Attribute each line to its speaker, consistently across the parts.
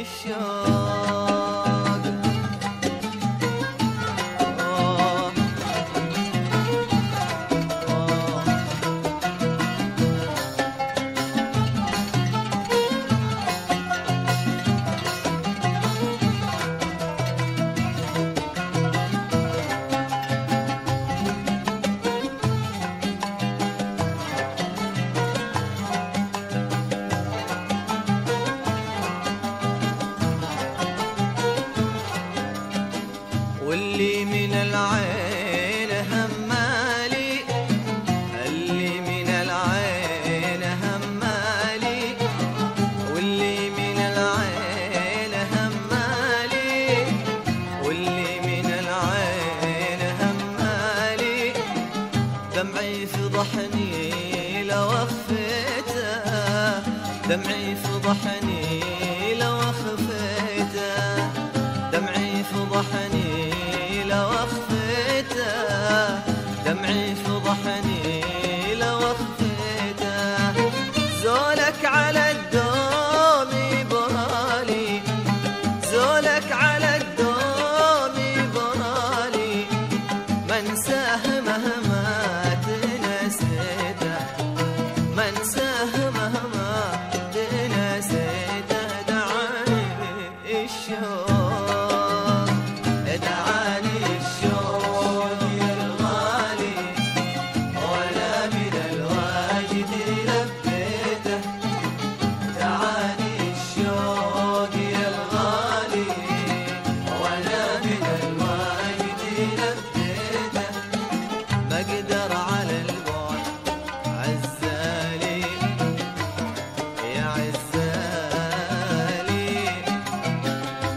Speaker 1: الشوق. واللي من العين همالي، اللي من العين همالي، واللي من العين همالي، واللي من العين همالي، دمعي فضحني لو اخفيته، دمعي فضحني لو اخفيته، دمعي فضحني لو اخفيته، دمعي فضحني لو اخفيته، زولك على الدوم يبرالي، زولك على الدوم يبرالي، منساه مهما تنسيته، منساه مهما تنسيته، دعاني الشوق،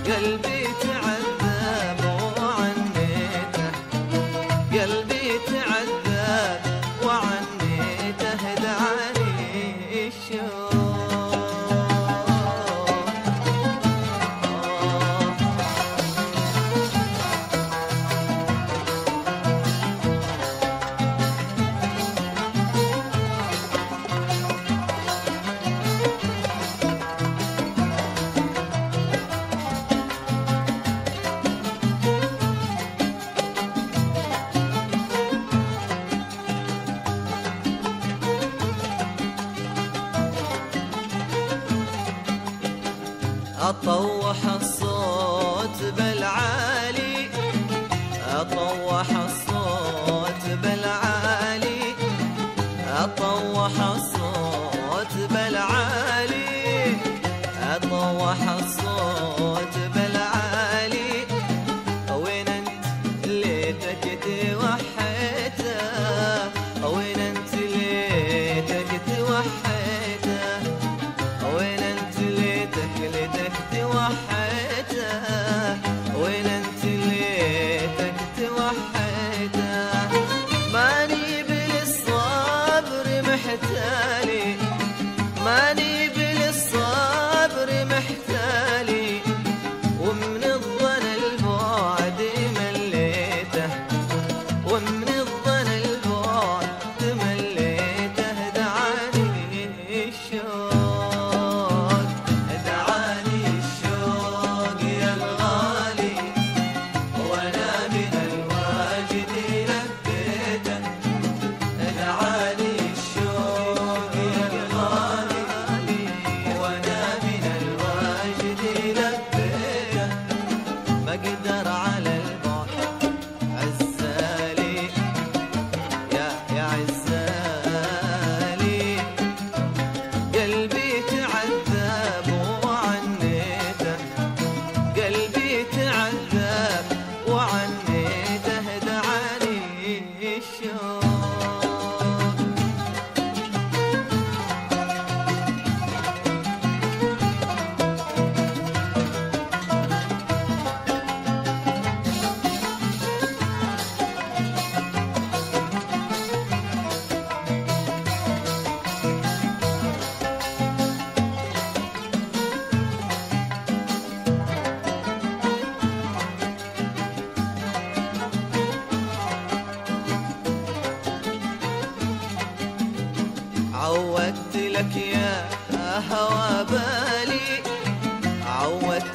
Speaker 1: قلبي تعذب وعنيته، قلبي تعذب وعنيته، دعاني الشوق. أطوح الصوت بالعالي، أطوح الصوت بالعالي، أطوح الصوت بالعالي، أطوح الصوت بالعالي، وين انت ليتك توحيته، وين انت ليتك توحيته، وين انت ليتك توحيته، وين انت ليتك توحيته، ماني بالصبر محتالي، ماني بالصبر محتالي، ومن الظن البعد مليته، ومن الظن البعد مليته، دعاني الشوق، اقدر على البعد عزالي، يا عزالي، قلبي تعذب وعنيته، قلبي تعذب وعنيته، دعاني الشوق. عودت لك يا هوى بالي، عودت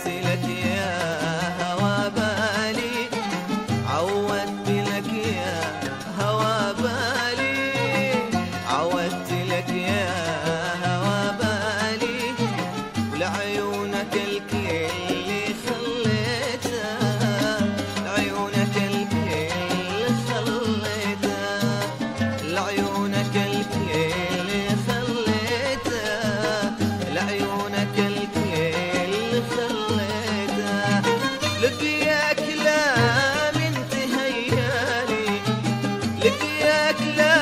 Speaker 1: لعيونك الكل خليته، لعيونك الكل خليته، لعيونك الكل خليته، لعيونك الكل خليته. لقياك لا من تهيالي، لقياك لا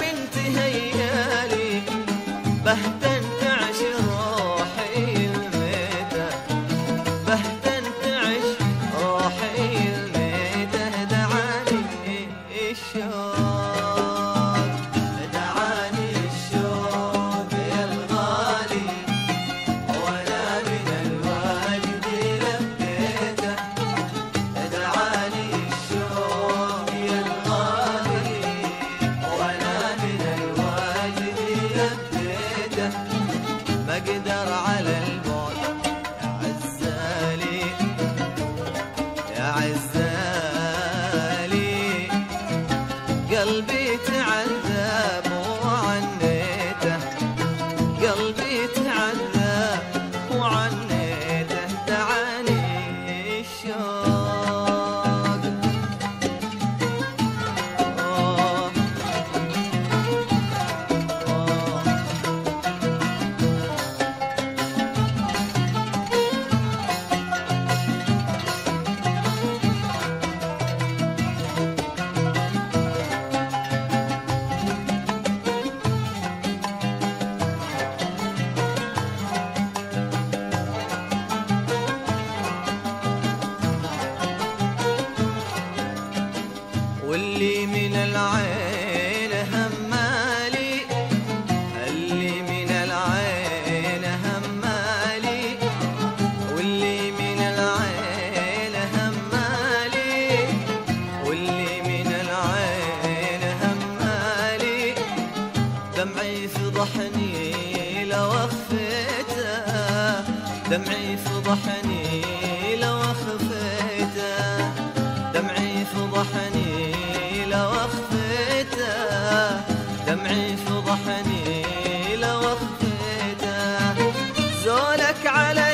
Speaker 1: من تهيالي، بهتن تعش روحي الميتة، بهتن تعش روحي الميتة. دعاني الشوق، دعاني الشوق يا الغالي، وانا من الواجد لبيته. دعاني الشوق يا الغالي، وانا من الواجد لبيته. ما اقدر على البعد يا عزالي، يا عزالي، قلبي تعذب وعنيته، قلبي تعذب وعنيته. دعاني الشوق. آه آه واللي من العين همالي، اللي من العين همالي، واللي من العين همالي، واللي من العين همالي. دمعي فضحني لو اخفيته، دمعي فضحني لو اخفيته، دمعي فضحني لو اخفيته، دمعي فضحني لو اخفيته. زولك على